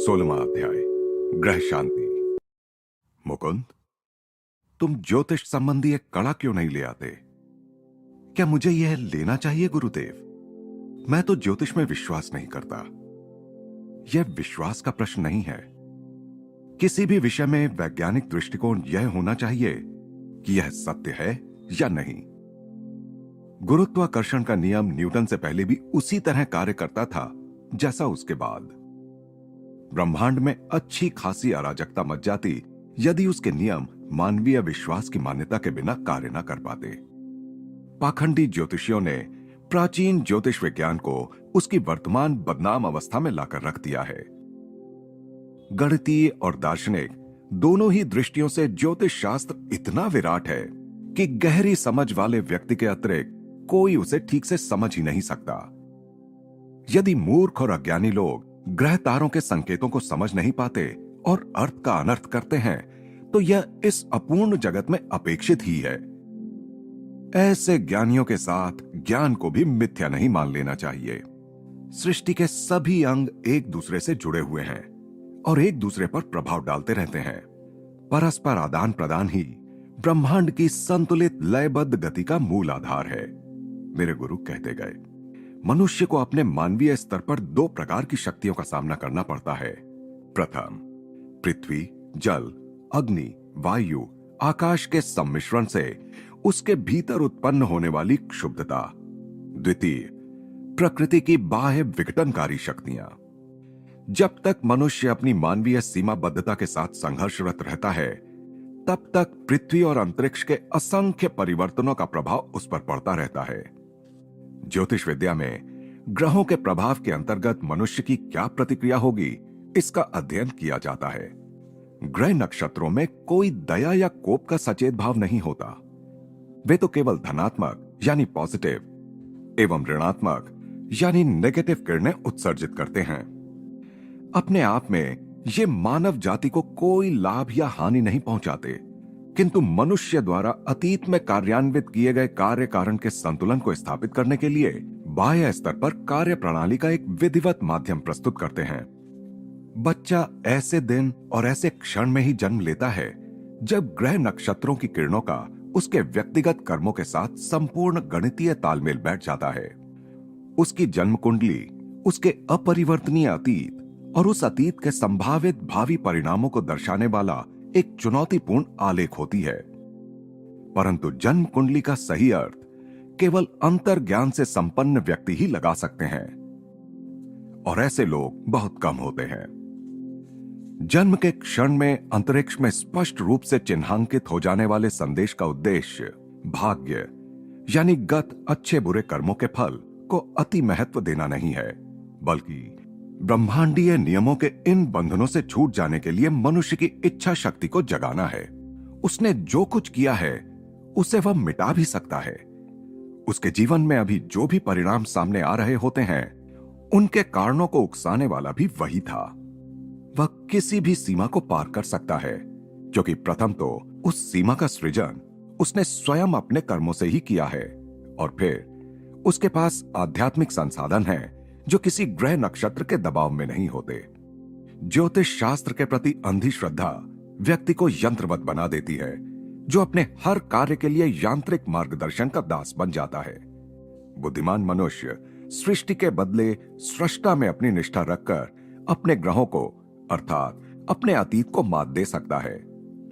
16वां अध्याय ग्रह शांति। मुकुंद, तुम ज्योतिष संबंधी एक कड़ा क्यों नहीं ले आते? क्या मुझे यह लेना चाहिए गुरुदेव? मैं तो ज्योतिष में विश्वास नहीं करता। यह विश्वास का प्रश्न नहीं है। किसी भी विषय में वैज्ञानिक दृष्टिकोण यह होना चाहिए कि यह सत्य है या नहीं। गुरुत्वाकर्षण का नियम न्यूटन से पहले भी उसी तरह कार्य करता था जैसा उसके बाद। ब्रह्मांड में अच्छी खासी अराजकता मच जाती यदि उसके नियम मानवीय विश्वास की मान्यता के बिना कार्य न कर पाते। पाखंडी ज्योतिषियों ने प्राचीन ज्योतिष विज्ञान को उसकी वर्तमान बदनाम अवस्था में लाकर रख दिया है। गणितीय और दार्शनिक दोनों ही दृष्टियों से ज्योतिष शास्त्र इतना विराट है कि गहरी समझ वाले व्यक्ति के अतिरिक्त कोई उसे ठीक से समझ ही नहीं सकता। यदि मूर्ख और अज्ञानी लोग ग्रह तारों के संकेतों को समझ नहीं पाते और अर्थ का अनर्थ करते हैं तो यह इस अपूर्ण जगत में अपेक्षित ही है। ऐसे ज्ञानियों के साथ ज्ञान को भी मिथ्या नहीं मान लेना चाहिए। सृष्टि के सभी अंग एक दूसरे से जुड़े हुए हैं और एक दूसरे पर प्रभाव डालते रहते हैं। परस्पर आदान प्रदान ही ब्रह्मांड की संतुलित लयबद्ध गति का मूल आधार है। मेरे गुरु कहते गए, मनुष्य को अपने मानवीय स्तर पर दो प्रकार की शक्तियों का सामना करना पड़ता है। प्रथम, पृथ्वी, जल, अग्नि, वायु, आकाश के सम्मिश्रण से उसके भीतर उत्पन्न होने वाली क्षुब्धता। द्वितीय, प्रकृति की बाह्य विघटनकारी शक्तियां। जब तक मनुष्य अपनी मानवीय सीमाबद्धता के साथ संघर्षरत रहता है तब तक पृथ्वी और अंतरिक्ष के असंख्य परिवर्तनों का प्रभाव उस पर पड़ता रहता है। ज्योतिष विद्या में ग्रहों के प्रभाव के अंतर्गत मनुष्य की क्या प्रतिक्रिया होगी इसका अध्ययन किया जाता है। ग्रह नक्षत्रों में कोई दया या कोप का सचेत भाव नहीं होता। वे तो केवल धनात्मक यानी पॉजिटिव एवं ऋणात्मक यानी नेगेटिव किरणें उत्सर्जित करते हैं। अपने आप में ये मानव जाति को कोई लाभ या हानि नहीं पहुंचाते, किंतु मनुष्य द्वारा अतीत में कार्यान्वित किए गए कार्य कारण के संतुलन को स्थापित करने के लिए बाह्य स्तर पर कार्य प्रणाली का एक विधिवत माध्यम प्रस्तुत करते हैं। बच्चा ऐसे दिन और ऐसे क्षण में ही जन्म लेता है जब ग्रह नक्षत्रों की किरणों का उसके व्यक्तिगत कर्मों के साथ संपूर्ण गणितीय तालमेल बैठ जाता है। उसकी जन्म कुंडली उसके अपरिवर्तनीय अतीत और उस अतीत के संभावित भावी परिणामों को दर्शाने वाला एक चुनौतीपूर्ण आलेख होती है। परंतु जन्म कुंडली का सही अर्थ केवल अंतर्ज्ञान से संपन्न व्यक्ति ही लगा सकते हैं और ऐसे लोग बहुत कम होते हैं। जन्म के क्षण में अंतरिक्ष में स्पष्ट रूप से चिन्हांकित हो जाने वाले संदेश का उद्देश्य भाग्य यानी गत अच्छे बुरे कर्मों के फल को अति महत्व देना नहीं है, बल्कि ब्रह्मांडीय नियमों के इन बंधनों से छूट जाने के लिए मनुष्य की इच्छा शक्ति को जगाना है। उसने जो कुछ किया है उसे वह मिटा भी सकता है। उसके जीवन में अभी जो भी परिणाम सामने आ रहे होते हैं उनके कारणों को उकसाने वाला भी वही था। वह किसी भी सीमा को पार कर सकता है, क्योंकि प्रथम तो उस सीमा का सृजन उसने स्वयं अपने कर्मों से ही किया है और फिर उसके पास आध्यात्मिक संसाधन है जो किसी ग्रह नक्षत्र के दबाव में नहीं होते। ज्योतिष शास्त्र के प्रति अंधी श्रद्धा व्यक्ति को यंत्रवत बना देती है, जो अपने हर कार्य के लिए यांत्रिक मार्गदर्शन का दास बन जाता है। बुद्धिमान मनुष्य सृष्टि के बदले सृष्टा में अपनी निष्ठा रखकर अपने ग्रहों को अर्थात अपने अतीत को मात दे सकता है।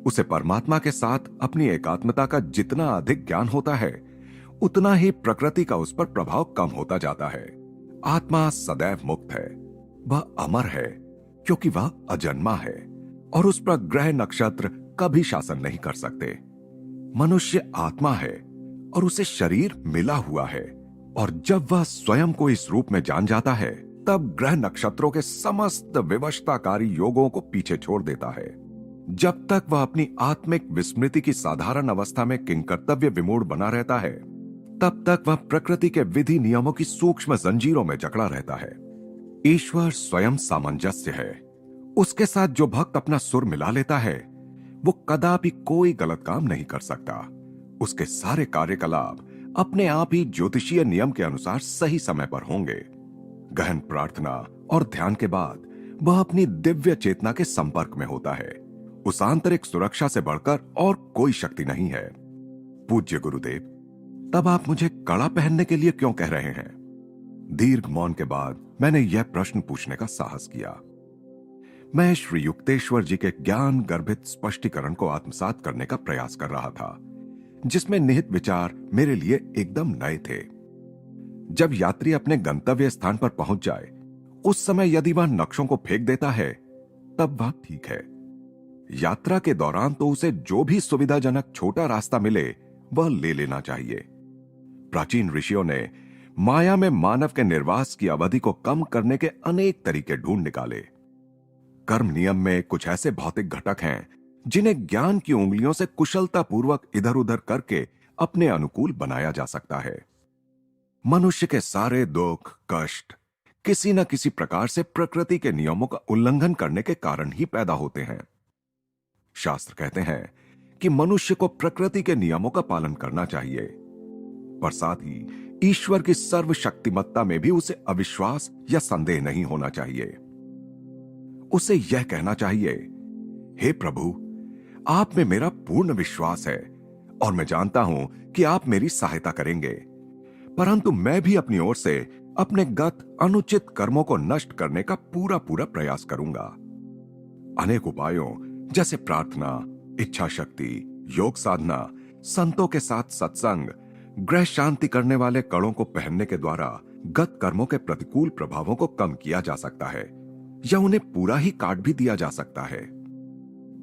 उसे परमात्मा के साथ अपनी एकात्मता का जितना अधिक ज्ञान होता है उतना ही प्रकृति का उस पर प्रभाव कम होता जाता है। आत्मा सदैव मुक्त है, वह अमर है क्योंकि वह अजन्मा है और उस पर ग्रह नक्षत्र कभी शासन नहीं कर सकते। मनुष्य आत्मा है और उसे शरीर मिला हुआ है, और जब वह स्वयं को इस रूप में जान जाता है तब ग्रह नक्षत्रों के समस्त विवशताकारी योगों को पीछे छोड़ देता है। जब तक वह अपनी आत्मिक विस्मृति की साधारण अवस्था में किंकर्तव्य विमूढ़ बना रहता है तब तक वह प्रकृति के विधि नियमों की सूक्ष्म जंजीरों में जकड़ा रहता है। ईश्वर स्वयं सामंजस्य है। उसके साथ जो भक्त अपना सुर मिला लेता है वो कदापि कोई गलत काम नहीं कर सकता। उसके सारे कार्यकलाप अपने आप ही ज्योतिषीय नियम के अनुसार सही समय पर होंगे। गहन प्रार्थना और ध्यान के बाद वह अपनी दिव्य चेतना के संपर्क में होता है। उस आंतरिक सुरक्षा से बढ़कर और कोई शक्ति नहीं है। पूज्य गुरुदेव, तब आप मुझे कड़ा पहनने के लिए क्यों कह रहे हैं? दीर्घ मौन के बाद मैंने यह प्रश्न पूछने का साहस किया। मैं श्री युक्तेश्वर जी के ज्ञान गर्भित स्पष्टीकरण को आत्मसात करने का प्रयास कर रहा था, जिसमें निहित विचार मेरे लिए एकदम नए थे। जब यात्री अपने गंतव्य स्थान पर पहुंच जाए, उस समय यदि वह नक्शों को फेंक देता है, तब वह ठीक है। यात्रा के दौरान तो उसे जो भी सुविधाजनक छोटा रास्ता मिले वह ले लेना चाहिए। प्राचीन ऋषियों ने माया में मानव के निर्वास की अवधि को कम करने के अनेक तरीके ढूंढ निकाले। कर्म नियम में कुछ ऐसे भौतिक घटक हैं जिन्हें ज्ञान की उंगलियों से कुशलतापूर्वक इधर उधर करके अपने अनुकूल बनाया जा सकता है। मनुष्य के सारे दुख कष्ट किसी न किसी प्रकार से प्रकृति के नियमों का उल्लंघन करने के कारण ही पैदा होते हैं। शास्त्र कहते हैं कि मनुष्य को प्रकृति के नियमों का पालन करना चाहिए, पर साथ ही ईश्वर की सर्वशक्तिमत्ता में भी उसे अविश्वास या संदेह नहीं होना चाहिए। उसे यह कहना चाहिए, हे प्रभु, आप में मेरा पूर्ण विश्वास है और मैं जानता हूं कि आप मेरी सहायता करेंगे, परंतु मैं भी अपनी ओर से अपने गत अनुचित कर्मों को नष्ट करने का पूरा पूरा प्रयास करूंगा। अनेक उपायों जैसे प्रार्थना, इच्छा शक्ति, योग साधना, संतों के साथ सत्संग, ग्रह शांति करने वाले कड़ों को पहनने के द्वारा गत कर्मों के प्रतिकूल प्रभावों को कम किया जा सकता है या उन्हें पूरा ही काट भी दिया जा सकता है।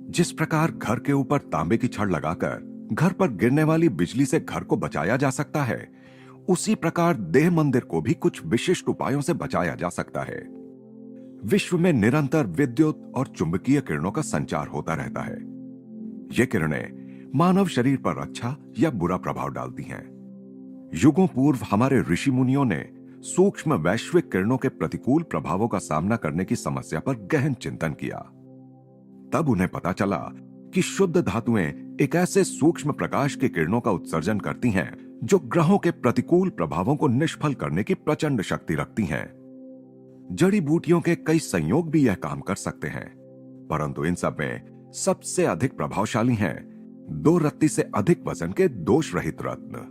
जिस प्रकार घर के ऊपर तांबे की छड़ लगाकर घर पर गिरने वाली बिजली से घर को बचाया जा सकता है, उसी प्रकार देह मंदिर को भी कुछ विशिष्ट उपायों से बचाया जा सकता है। विश्व में निरंतर विद्युत और चुंबकीय किरणों का संचार होता रहता है। ये किरणें मानव शरीर पर अच्छा या बुरा प्रभाव डालती हैं। युगों पूर्व हमारे ऋषि मुनियों ने सूक्ष्म वैश्विक किरणों के प्रतिकूल प्रभावों का सामना करने की समस्या पर गहन चिंतन किया। तब उन्हें पता चला कि शुद्ध धातुएं एक ऐसे सूक्ष्म प्रकाश की किरणों का उत्सर्जन करती हैं जो ग्रहों के प्रतिकूल प्रभावों को निष्फल करने की प्रचंड शक्ति रखती हैं। जड़ी बूटियों के कई संयोग भी यह काम कर सकते हैं, परंतु इन सब में सबसे अधिक प्रभावशाली हैं 2 रत्ती से अधिक वजन के दोष रहित रत्न।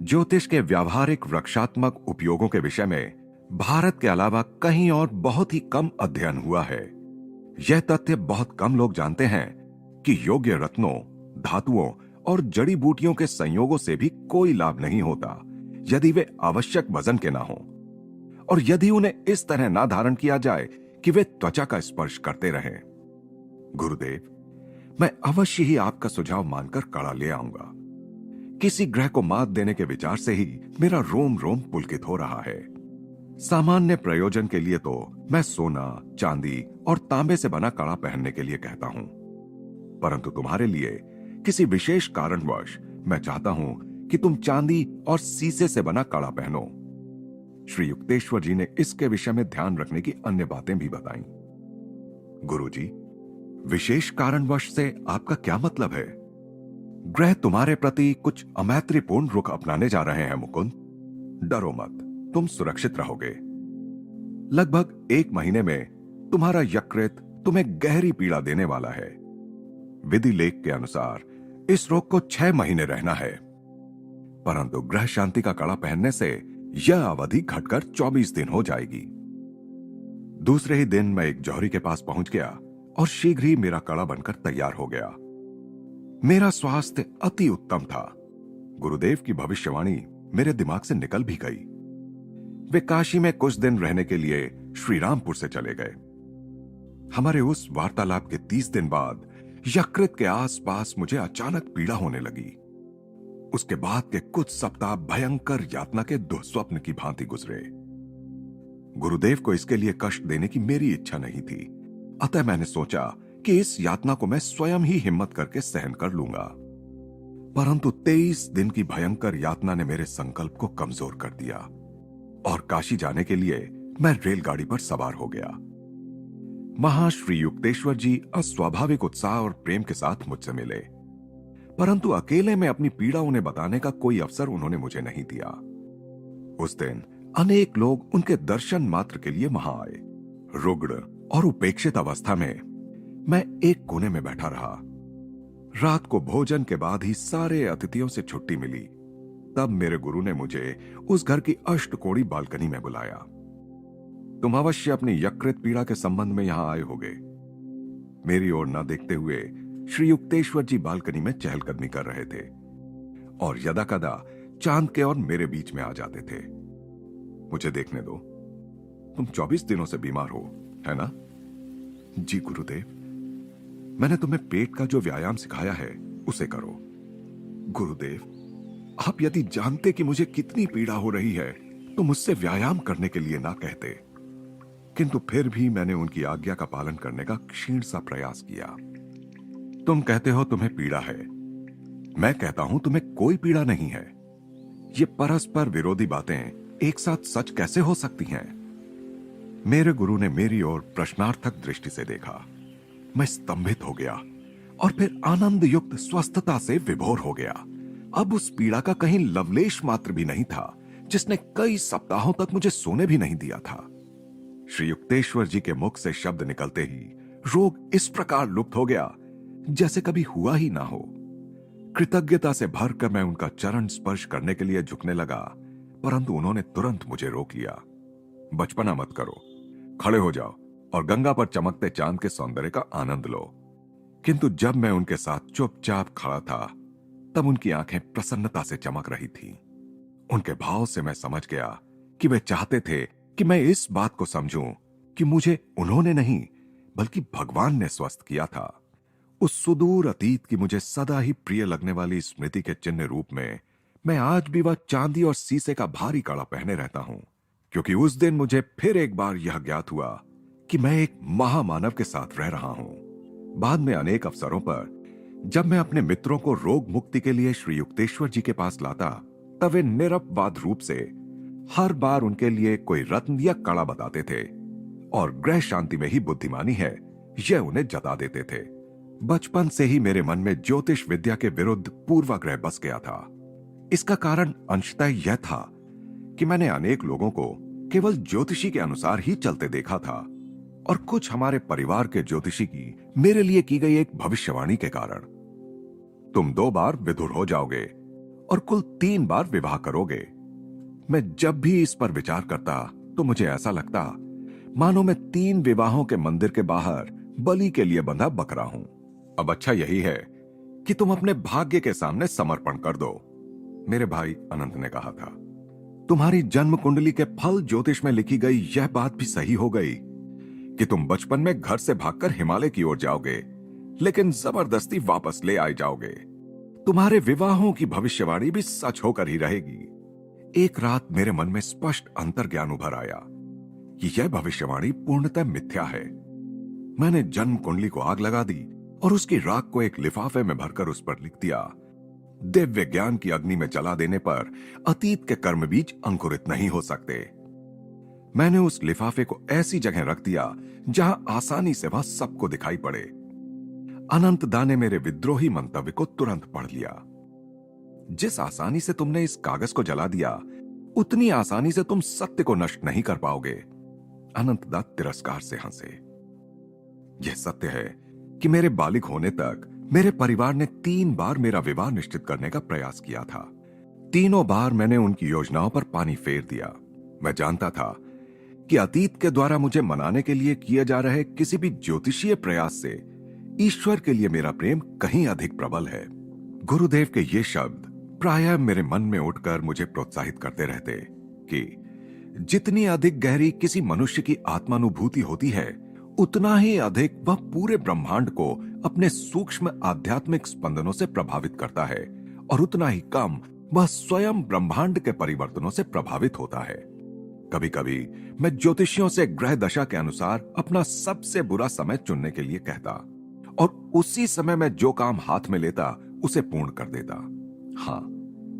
ज्योतिष के व्यावहारिक रक्षात्मक उपयोगों के विषय में भारत के अलावा कहीं और बहुत ही कम अध्ययन हुआ है। यह तथ्य बहुत कम लोग जानते हैं कि योग्य रत्नों, धातुओं और जड़ी बूटियों के संयोगों से भी कोई लाभ नहीं होता यदि वे आवश्यक वजन के ना हों, और यदि उन्हें इस तरह ना धारण किया जाए कि वे त्वचा का स्पर्श करते रहें। गुरुदेव, मैं अवश्य ही आपका सुझाव मानकर कड़ा ले आऊंगा। किसी ग्रह को मात देने के विचार से ही मेरा रोम रोम पुलकित हो रहा है। सामान्य प्रयोजन के लिए तो मैं सोना, चांदी और तांबे से बना कड़ा पहनने के लिए कहता हूं, परंतु तुम्हारे लिए किसी विशेष कारणवश मैं चाहता हूं कि तुम चांदी और सीसे से बना कड़ा पहनो। श्री युक्तेश्वर जी ने इसके विषय में ध्यान रखने की अन्य बातें भी बताई। गुरुजी, विशेष कारणवश से आपका क्या मतलब है? ग्रह तुम्हारे प्रति कुछ अमैत्रीपूर्ण रुख अपनाने जा रहे हैं मुकुंद। डरो मत, तुम सुरक्षित रहोगे। लगभग 1 महीने में तुम्हारा यकृत तुम्हें गहरी पीड़ा देने वाला है। विधि लेख के अनुसार इस रोग को 6 महीने रहना है, परंतु ग्रह शांति का कड़ा पहनने से यह अवधि घटकर 24 दिन हो जाएगी। दूसरे ही दिन मैं एक जौहरी के पास पहुंच गया और शीघ्र ही मेरा कड़ा बनकर तैयार हो गया। मेरा स्वास्थ्य अति उत्तम था। गुरुदेव की भविष्यवाणी मेरे दिमाग से निकल भी गई। वे काशी में कुछ दिन रहने के लिए श्रीरामपुर से चले गए। हमारे उस वार्तालाप के 30 दिन बाद यकृत के आसपास मुझे अचानक पीड़ा होने लगी। उसके बाद के कुछ सप्ताह भयंकर यातना के दुःस्वप्न की भांति गुजरे। गुरुदेव को इसके लिए कष्ट देने की मेरी इच्छा नहीं थी, अतः मैंने सोचा कि इस यातना को मैं स्वयं ही हिम्मत करके सहन कर लूंगा। परंतु 23 दिन की भयंकर यातना ने मेरे संकल्प को कमजोर कर दिया और काशी जाने के लिए मैं रेलगाड़ी पर सवार हो गया। महाश्री युक्तेश्वर जी अस्वाभाविक उत्साह और प्रेम के साथ मुझसे मिले, परंतु अकेले में अपनी पीड़ा उन्हें बताने का कोई अवसर उन्होंने मुझे नहीं दिया। उस दिन अनेक लोग उनके दर्शन मात्र के लिए वहां आए। रुग्ण और उपेक्षित अवस्था में मैं एक कोने में बैठा रहा। रात को भोजन के बाद ही सारे अतिथियों से छुट्टी मिली। तब मेरे गुरु ने मुझे उस घर की अष्टकोणी बालकनी में बुलाया। तुम अवश्य अपनी यकृत पीड़ा के संबंध में यहां आए होगे। मेरी ओर न देखते हुए श्री युक्तेश्वर जी बालकनी में चहलकदमी कर रहे थे और यदाकदा चांद के और मेरे बीच में आ जाते थे। मुझे देखने दो, तुम 24 दिनों से बीमार हो, है ना? जी गुरुदेव, मैंने तुम्हें पेट का जो व्यायाम सिखाया है उसे करो। गुरुदेव, आप यदि जानते कि मुझे कितनी पीड़ा हो रही है तो मुझसे व्यायाम करने के लिए ना कहते। किंतु फिर भी मैंने उनकी आज्ञा का पालन करने का क्षीण सा प्रयास किया। तुम कहते हो तुम्हें पीड़ा है, मैं कहता हूं तुम्हें कोई पीड़ा नहीं है। ये परस्पर विरोधी बातें एक साथ सच कैसे हो सकती हैं? मेरे गुरु ने मेरी ओर प्रश्नार्थक दृष्टि से देखा। मैं स्तंभित हो गया और फिर आनंद युक्त स्वस्थता से विभोर हो गया। अब उस पीड़ा का कहीं लवलेश मात्र भी नहीं था जिसने कई सप्ताहों तक मुझे सोने भी नहीं दिया था। श्री युक्तेश्वर जी के मुख से शब्द निकलते ही रोग इस प्रकार लुप्त हो गया जैसे कभी हुआ ही ना हो। कृतज्ञता से भरकर मैं उनका चरण स्पर्श करने के लिए झुकने लगा, परंतु उन्होंने तुरंत मुझे रोक लिया। बचपना मत करो, खड़े हो जाओ और गंगा पर चमकते चांद के सौंदर्य का आनंद लो। किंतु जब मैं उनके साथ चुपचाप खड़ा था तब उनकी आंखें प्रसन्नता से चमक रही थीं। उनके भाव से मैं समझ गया कि वे चाहते थे कि मैं इस बात को समझूं कि मुझे उन्होंने नहीं बल्कि भगवान ने स्वस्थ किया था। उस सुदूर अतीत की मुझे सदा ही प्रिय लगने वाली स्मृति के चिन्ह रूप में मैं आज भी वह चांदी और शीशे का भारी कड़ा पहने रहता हूं, क्योंकि उस दिन मुझे फिर एक बार यह ज्ञात हुआ कि मैं एक महामानव के साथ रह रहा हूं। बाद में अनेक अवसरों पर जब मैं अपने मित्रों को रोग मुक्ति के लिए श्री युक्तेश्वर जी के पास लाता तब वे निरपवाद रूप से हर बार उनके लिए कोई रत्न या कड़ा बताते थे और ग्रह शांति में ही बुद्धिमानी है यह उन्हें जता देते थे। बचपन से ही मेरे मन में ज्योतिष विद्या के विरुद्ध पूर्वाग्रह बस गया था। इसका कारण अंशतः यह था कि मैंने अनेक लोगों को केवल ज्योतिषी के अनुसार ही चलते देखा था और कुछ हमारे परिवार के ज्योतिषी की मेरे लिए की गई एक भविष्यवाणी के कारण। तुम 2 बार विधुर हो जाओगे और कुल 3 बार विवाह करोगे। मैं जब भी इस पर विचार करता तो मुझे ऐसा लगता मानो मैं 3 विवाहों के मंदिर के बाहर बलि के लिए बंधा बकरा हूं। अब अच्छा यही है कि तुम अपने भाग्य के सामने समर्पण कर दो, मेरे भाई अनंत ने कहा था। तुम्हारी जन्म कुंडली के फल ज्योतिष में लिखी गई यह बात भी सही हो गई कि तुम बचपन में घर से भागकर हिमालय की ओर जाओगे, लेकिन जबरदस्ती वापस ले आए जाओगे। तुम्हारे विवाहों की भविष्यवाणी भी सच होकर ही रहेगी। एक रात मेरे मन में स्पष्ट अंतर्ज्ञान उभर आया कि यह भविष्यवाणी पूर्णतः मिथ्या है। मैंने जन्म कुंडली को आग लगा दी और उसकी राख को एक लिफाफे में भरकर उस पर लिख दिया। दिव्य ज्ञान की अग्नि में जला देने पर अतीत के कर्म बीज अंकुरित नहीं हो सकते। मैंने उस लिफाफे को ऐसी जगह रख दिया जहां आसानी से वह सबको दिखाई पड़े। अनंत दा ने मेरे विद्रोही मंतव्य को तुरंत पढ़ लिया। जिस आसानी से तुमने इस कागज को जला दिया उतनी आसानी से तुम सत्य को नष्ट नहीं कर पाओगे। अनंत दा तिरस्कार से हंसे। यह सत्य है कि मेरे बालिग होने तक मेरे परिवार ने 3 बार मेरा विवाह निश्चित करने का प्रयास किया था। तीनों बार मैंने उनकी योजनाओं पर पानी फेर दिया। मैं जानता था कि अतीत के द्वारा मुझे मनाने के लिए किए जा रहे किसी भी ज्योतिषीय प्रयास से ईश्वर के लिए मेरा प्रेम कहीं अधिक प्रबल है। गुरुदेव के ये शब्द प्रायः मेरे मन में उठकर मुझे प्रोत्साहित करते रहते कि जितनी अधिक गहरी किसी मनुष्य की आत्मानुभूति होती है उतना ही अधिक वह पूरे ब्रह्मांड को अपने सूक्ष्म आध्यात्मिक स्पंदनों से प्रभावित करता है और उतना ही कम वह स्वयं ब्रह्मांड के परिवर्तनों से प्रभावित होता है। कभी कभी मैं ज्योतिषियों से ग्रह दशा के अनुसार अपना सबसे बुरा समय चुनने के लिए कहता और उसी समय मैं जो काम हाथ में लेता उसे पूर्ण कर देता। हाँ,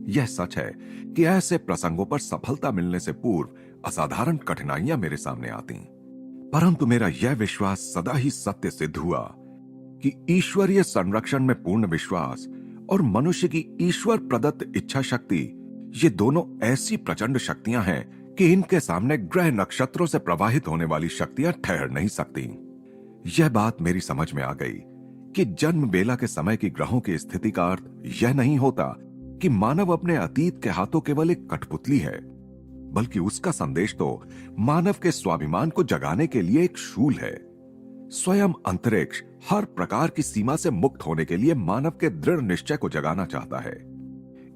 यह सच है कि ऐसे प्रसंगों पर सफलता मिलने से पूर्व असाधारण कठिनाइयां मेरे सामने आती, परंतु मेरा यह विश्वास सदा ही सत्य सिद्ध हुआ कि ईश्वरीय संरक्षण में पूर्ण विश्वास और मनुष्य की ईश्वर प्रदत्त इच्छा शक्ति, ये दोनों ऐसी प्रचंड शक्तियां हैं कि इनके सामने ग्रह नक्षत्रों से प्रवाहित होने वाली शक्तियां ठहर नहीं सकती। यह बात मेरी समझ में आ गई कि जन्म बेला के समय की ग्रहों की स्थिति का अर्थ यह नहीं होता कि मानव अपने अतीत के हाथों केवल एक कठपुतली है, बल्कि उसका संदेश तो मानव के स्वाभिमान को जगाने के लिए एक शूल है। स्वयं अंतरिक्ष हर प्रकार की सीमा से मुक्त होने के लिए मानव के दृढ़ निश्चय को जगाना चाहता है।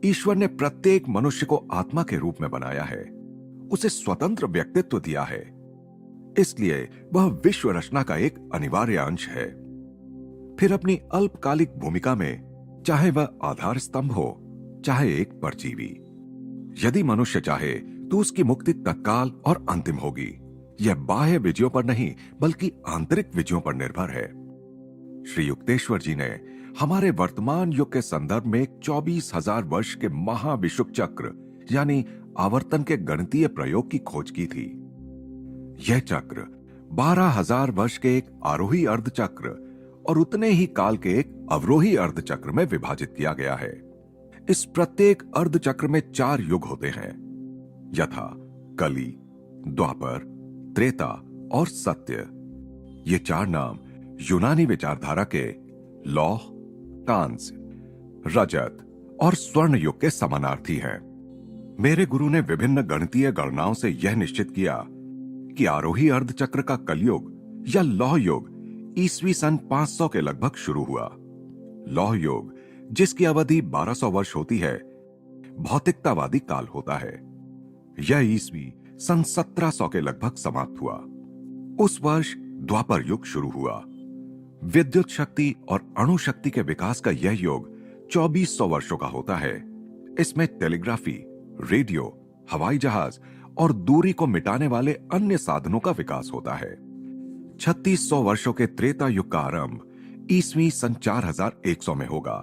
ईश्वर ने प्रत्येक मनुष्य को आत्मा के रूप में बनाया है, उसे स्वतंत्र व्यक्तित्व दिया है, इसलिए वह विश्व रचना का एक अनिवार्य अंश है। फिर अपनी अल्पकालिक भूमिका में चाहे वह आधार स्तंभ हो, चाहे एक परजीवी, यदि मनुष्य चाहे तो उसकी मुक्ति तत्काल और अंतिम होगी। यह बाह्य विजयों पर नहीं बल्कि आंतरिक विजयों पर निर्भर है। श्री युक्तेश्वर जी ने हमारे वर्तमान युग के संदर्भ में 24,000 वर्ष के महाविषुव चक्र यानी आवर्तन के गणितीय प्रयोग की खोज की थी। यह चक्र 12,000 वर्ष के एक आरोही अर्धचक्र और उतने ही काल के एक अवरोही अर्धचक्र में विभाजित किया गया है। इस प्रत्येक अर्धचक्र में 4 युग होते हैं, यथा कली, द्वापर, त्रेता और सत्य। ये 4 नाम यूनानी विचारधारा के लौह, कांस्य, रजत और स्वर्ण युग के समानार्थी हैं। मेरे गुरु ने विभिन्न गणितीय गणनाओं से यह निश्चित किया कि आरोही अर्धचक्र का कलयुग या लौह युग ईस्वी सन 500 के लगभग शुरू हुआ। लौह युग, जिसकी अवधि 1200 वर्ष होती है, भौतिकतावादी काल होता है। यह ईस्वी सन 1700 के लगभग समाप्त हुआ। उस वर्ष द्वापर युग शुरू हुआ। विद्युत शक्ति और अणु शक्ति के विकास का यह युग 2400 वर्षों का होता है। इसमें टेलीग्राफी, रेडियो, हवाई जहाज और दूरी को मिटाने वाले अन्य साधनों का विकास होता है। 3600 वर्षों के त्रेता युग का आरंभ ईस्वी सन 4100 में होगा।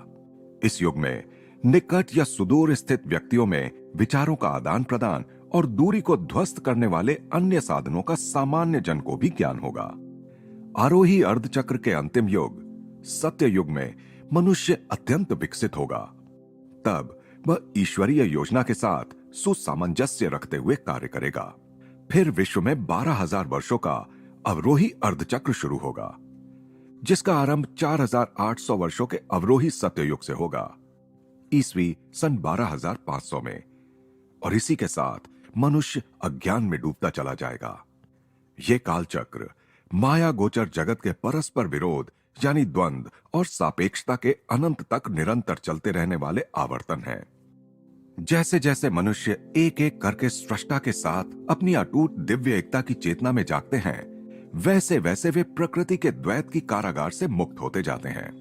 इस युग में निकट या सुदूर स्थित व्यक्तियों में विचारों का आदान प्रदान और दूरी को ध्वस्त करने वाले अन्य साधनों का सामान्य जन को भी ज्ञान होगा। आरोही अर्धचक्र के अंतिम युग सत्य युग में मनुष्य अत्यंत विकसित होगा। तब वह ईश्वरीय योजना के साथ सुसामंजस्य रखते हुए कार्य करेगा। फिर विश्व में 12,000 वर्षों का अवरोही अर्धचक्र शुरू होगा, जिसका आरंभ 4,800 वर्षों के अवरोही सत्य युग से होगा, ईस्वी सन 12,500 में। और इसी के साथ मनुष्य अज्ञान में डूबता चला जाएगा। यह कालचक्र माया गोचर जगत के परस्पर विरोध यानी द्वंद्व और सापेक्षता के अनंत तक निरंतर चलते रहने वाले आवर्तन है। जैसे जैसे मनुष्य एक एक करके सृष्टा के साथ अपनी अटूट दिव्य एकता की चेतना में जागते हैं, वैसे वैसे वे प्रकृति के द्वैत की कारागार से मुक्त होते जाते हैं।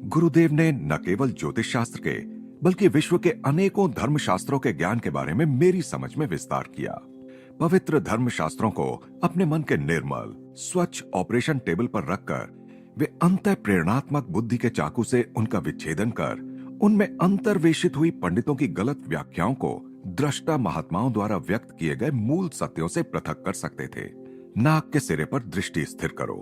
गुरुदेव ने न केवल ज्योतिष शास्त्र के बल्कि विश्व के अनेकों धर्मशास्त्रों के ज्ञान के बारे में मेरी समझ में विस्तार किया। पवित्र धर्मशास्त्रों को अपने मन के निर्मल स्वच्छ ऑपरेशन टेबल पर रखकर वे अंतः प्रेरणात्मक बुद्धि के चाकू से उनका विच्छेदन कर उनमें अंतर्वेशित हुई पंडितों की गलत व्याख्याओं को दृष्टा महात्माओं द्वारा व्यक्त किए गए मूल सत्यों से पृथक कर सकते थे। नाक के सिरे पर दृष्टि स्थिर करो।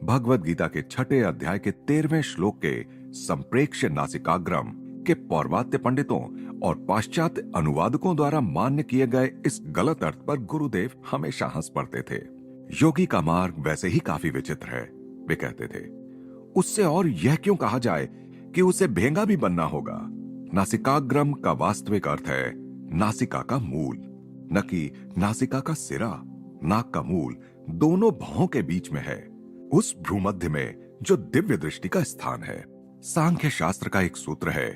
भगवद गीता के 6 अध्याय के 13वें श्लोक के संप्रेक्ष्य नासिकाग्रम के पौर्वात्य पंडितों और पाश्चात्य अनुवादकों द्वारा मान्य किए गए इस गलत अर्थ पर गुरुदेव हमेशा हंस पड़ते थे। योगी का मार्ग वैसे ही काफी विचित्र है, वे कहते थे। उससे और यह क्यों कहा जाए कि उसे भेंगा भी बनना होगा। नासिकाग्रम का वास्तविक अर्थ है नासिका का मूल, न कि नासिका का सिरा। नाक का मूल दोनों भौं के बीच में है, उस भ्रूमध्य में जो दिव्य दृष्टि का स्थान है। सांख्य शास्त्र का एक सूत्र है,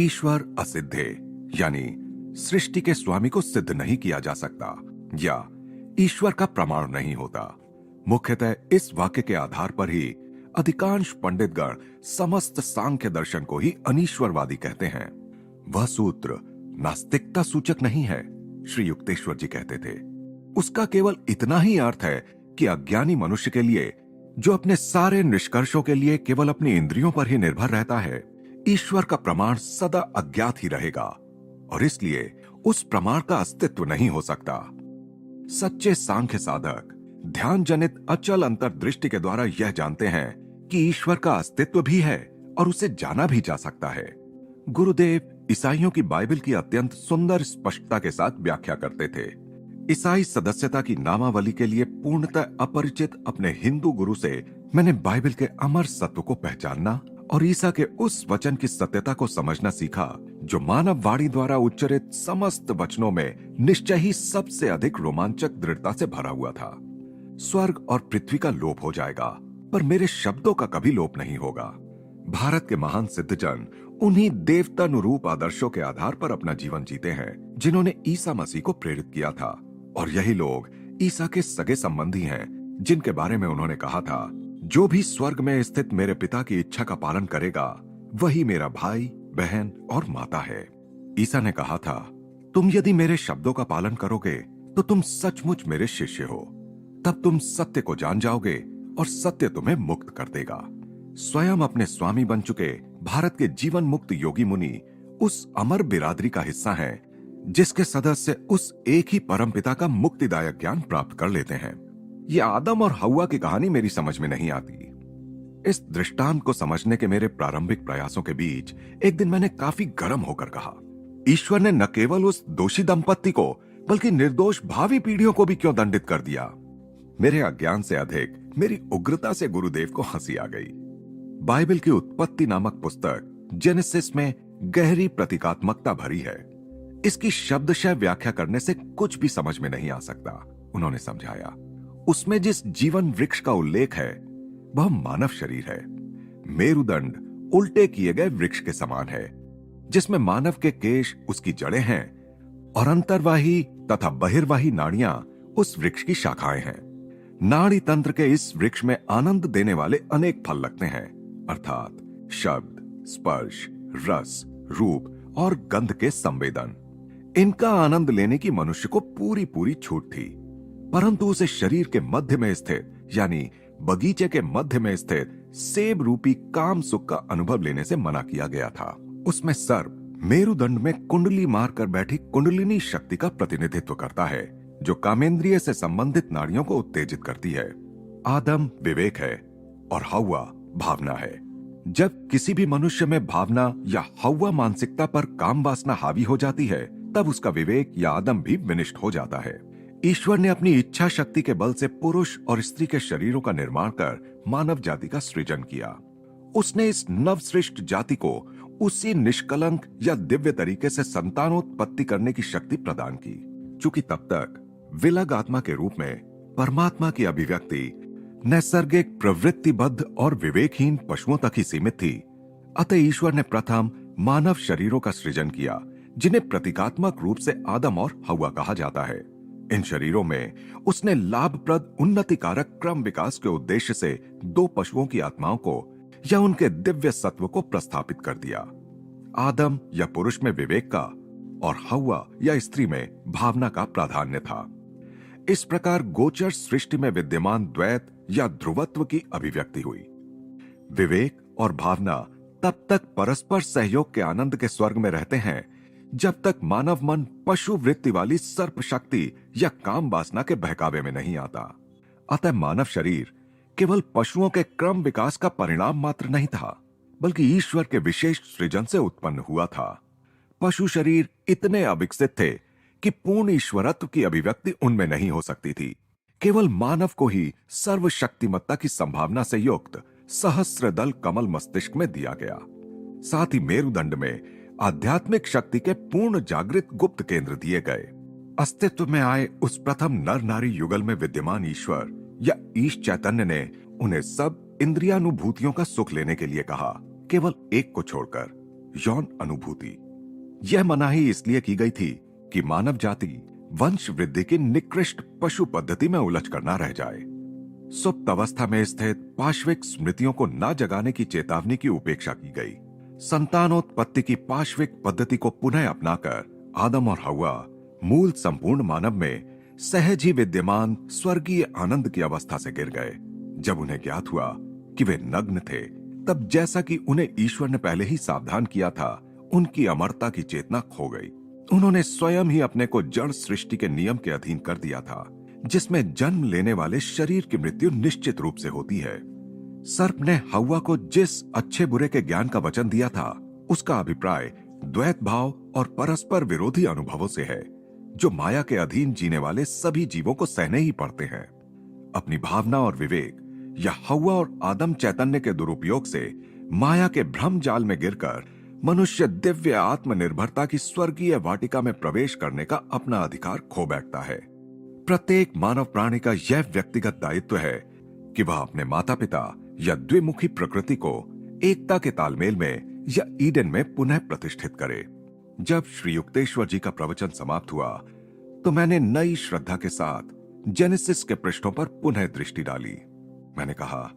ईश्वर असिद्धे, यानी सृष्टि के स्वामी को सिद्ध नहीं किया जा सकता या ईश्वर का प्रमाण नहीं होता। मुख्यतः इस वाक्य के आधार पर ही अधिकांश पंडितगण समस्त सांख्य दर्शन को ही अनीश्वरवादी कहते हैं। वह सूत्र नास्तिकता सूचक नहीं है, श्री युक्तेश्वर जी कहते थे। उसका केवल इतना ही अर्थ है कि अज्ञानी मनुष्य के लिए, जो अपने सारे निष्कर्षों के लिए केवल अपनी इंद्रियों पर ही निर्भर रहता है, ईश्वर का प्रमाण सदा अज्ञात ही रहेगा और इसलिए उस प्रमाण का अस्तित्व नहीं हो सकता। सच्चे सांख्य साधक ध्यान जनित अचल अंतर्दृष्टि के द्वारा यह जानते हैं कि ईश्वर का अस्तित्व भी है और उसे जाना भी जा सकता है। गुरुदेव ईसाइयों की बाइबल की अत्यंत सुंदर स्पष्टता के साथ व्याख्या करते थे। ईसाई सदस्यता की नामावली के लिए पूर्णतः अपरिचित अपने हिंदू गुरु से मैंने बाइबल के अमर सत्व को पहचानना और ईसा के उस वचन की सत्यता को समझना सीखा जो मानव वाणी द्वारा उच्चरित समस्त वचनों में निश्चय ही सबसे अधिक रोमांचक दृढ़ता से भरा हुआ था। स्वर्ग और पृथ्वी का लोप हो जाएगा, पर मेरे शब्दों का कभी लोप नहीं होगा। भारत के महान सिद्धजन उन्हीं देवतानुरूप आदर्शों के आधार पर अपना जीवन जीते हैं जिन्होंने ईसा मसीह को प्रेरित किया था, और यही लोग ईसा के सगे संबंधी हैं जिनके बारे में उन्होंने कहा था, जो भी स्वर्ग में स्थित मेरे पिता की इच्छा का पालन करेगा वही मेरा भाई, बहन और माता है। ईसा ने कहा था, तुम यदि मेरे शब्दों का पालन करोगे तो तुम सचमुच मेरे शिष्य हो। तब तुम सत्य को जान जाओगे और सत्य तुम्हें मुक्त कर देगा। स्वयं अपने स्वामी बन चुके भारत के जीवन मुक्त योगी मुनि उस अमर बिरादरी का हिस्सा हैं जिसके सदस्य उस एक ही परमपिता का मुक्तिदायक ज्ञान प्राप्त कर लेते हैं। ये आदम और हव्वा की कहानी मेरी समझ में नहीं आती। इस दृष्टांत को समझने के मेरे प्रारंभिक प्रयासों के बीच एक दिन मैंने काफी गर्म होकर कहा, ईश्वर ने न केवल उस दोषी दंपत्ति को बल्कि निर्दोष भावी पीढ़ियों को भी क्यों दंडित कर दिया। मेरे अज्ञान से अधिक मेरी उग्रता से गुरुदेव को हंसी आ गई। बाइबल की उत्पत्ति नामक पुस्तक जेनेसिस में गहरी प्रतीकात्मकता भरी है। इसकी शब्दशः व्याख्या करने से कुछ भी समझ में नहीं आ सकता, उन्होंने समझाया। उसमें जिस जीवन वृक्ष का उल्लेख है वह मानव शरीर है। मेरुदंड उल्टे किए गए वृक्ष के समान है जिसमें मानव के केश उसकी जड़ें हैं और अंतर्वाही तथा बहिर्वाही नाड़ियां उस वृक्ष की शाखाएं हैं। नाड़ी तंत्र के इस वृक्ष में आनंद देने वाले अनेक फल लगते हैं, अर्थात शब्द, स्पर्श, रस, रूप और गंध के संवेदन। इनका आनंद लेने की मनुष्य को पूरी पूरी छूट थी, परंतु उसे शरीर के मध्य में स्थित यानी बगीचे के मध्य में स्थित सेब रूपी काम सुख का अनुभव लेने से मना किया गया था। उसमें सर्प मेरुदंड में कुंडली मारकर बैठी कुंडलिनी शक्ति का प्रतिनिधित्व करता है जो कामेंद्रिय से संबंधित नाड़ियों को उत्तेजित करती है। आदम विवेक है और हव्वा भावना है। जब किसी भी मनुष्य में भावना या हव्वा मानसिकता पर काम वासना हावी हो जाती है तब उसका विवेक या आदम भी विनिष्ट हो जाता है। ईश्वर ने अपनी इच्छा शक्ति के बल से पुरुष और स्त्री के शरीरों का निर्माण कर मानव जाति का सृजन किया। उसने इस नवसृष्ट जाति को उसी निष्कलंक या दिव्य तरीके से संतानोत्पत्ति करने की शक्ति प्रदान की। चूंकि तब तक विलग आत्मा के रूप में परमात्मा की अभिव्यक्ति नैसर्गिक, प्रवृत्तिबद्ध और विवेकहीन पशुओं तक ही सीमित थी, अतः ईश्वर ने प्रथम मानव शरीरों का सृजन किया जिन्हें प्रतीकात्मक रूप से आदम और हव्वा कहा जाता है। इन शरीरों में उसने लाभप्रद उन्नतिकारक क्रम विकास के उद्देश्य से दो पशुओं की आत्माओं को या उनके दिव्य सत्व को प्रस्थापित कर दिया। आदम या पुरुष में विवेक का और हव्वा या स्त्री में भावना का प्राधान्य था। इस प्रकार गोचर सृष्टि में विद्यमान द्वैत या ध्रुवत्व की अभिव्यक्ति हुई। विवेक और भावना तब तक परस्पर सहयोग के आनंद के स्वर्ग में रहते हैं जब तक मानव मन पशु वृत्ति वाली सर्प शक्ति या काम वासना के बहकावे में नहीं आता। अतः मानव शरीर केवल पशुओं के क्रम विकास का परिणाम मात्र नहीं था, बल्कि ईश्वर के विशेष सृजन से उत्पन्न हुआ था। पशु शरीर इतने अविकसित थे कि पूर्ण ईश्वरत्व की अभिव्यक्ति उनमें नहीं हो सकती थी। केवल मानव को ही सर्वशक्तिमत्ता की संभावना से युक्त सहस्रदल कमल मस्तिष्क में दिया गया। साथ ही मेरुदंड में आध्यात्मिक शक्ति के पूर्ण जागृत गुप्त केंद्र दिए गए। अस्तित्व में आए उस प्रथम नर नारी युगल में विद्यमान ईश्वर या ईश चैतन्य ने उन्हें सब इंद्रियानुभूतियों का सुख लेने के लिए कहा, केवल एक को छोड़कर, यौन अनुभूति। यह मनाही इसलिए की गई थी कि मानव जाति वंश वृद्धि की निकृष्ट पशु पद्धति में उलझ कर न रह जाए। सुप्त अवस्था में स्थित पाश्विक स्मृतियों को न जगाने की चेतावनी की उपेक्षा की गई। संतानोत्पत्ति की पाश्विक पद्धति को पुनः अपनाकर आदम और हव्वा मूल संपूर्ण मानव में सहज ही विद्यमान स्वर्गीय आनंद की अवस्था से गिर गए। जब उन्हें ज्ञात हुआ कि वे नग्न थे, तब जैसा कि उन्हें ईश्वर ने पहले ही सावधान किया था, उनकी अमरता की चेतना खो गई। उन्होंने स्वयं ही अपने को जड़ सृष्टि के नियम के अधीन कर दिया था, जिसमें जन्म लेने वाले शरीर की मृत्यु निश्चित रूप से होती है। सर्प ने हव्वा को जिस अच्छे बुरे के ज्ञान का वचन दिया था, उसका अभिप्राय द्वैत भाव और परस्पर विरोधी अनुभवों से है। जो माया के अधीन जीने वाले सभी जीवों को सहने ही पड़ते हैं। अपनी भावना और विवेक या हव्वा और आदम चैतन्य के दुरुपयोग से माया के भ्रम जाल में गिरकर मनुष्य दिव्य आत्मनिर्भरता की स्वर्गीय वाटिका में प्रवेश करने का अपना अधिकार खो बैठता है। प्रत्येक मानव प्राणी का यह व्यक्तिगत दायित्व है कि वह अपने माता पिता या द्विमुखी प्रकृति को एकता के तालमेल में या ईडन में पुनः प्रतिष्ठित करे। जब श्री युक्तेश्वर जी का प्रवचन समाप्त हुआ तो मैंने नई श्रद्धा के साथ जेनेसिस के पृष्ठों पर पुनः दृष्टि डाली। मैंने कहा,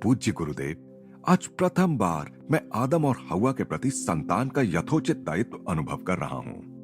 पूज्य गुरुदेव, आज प्रथम बार मैं आदम और हव्वा के प्रति संतान का यथोचित दायित्व अनुभव कर रहा हूं।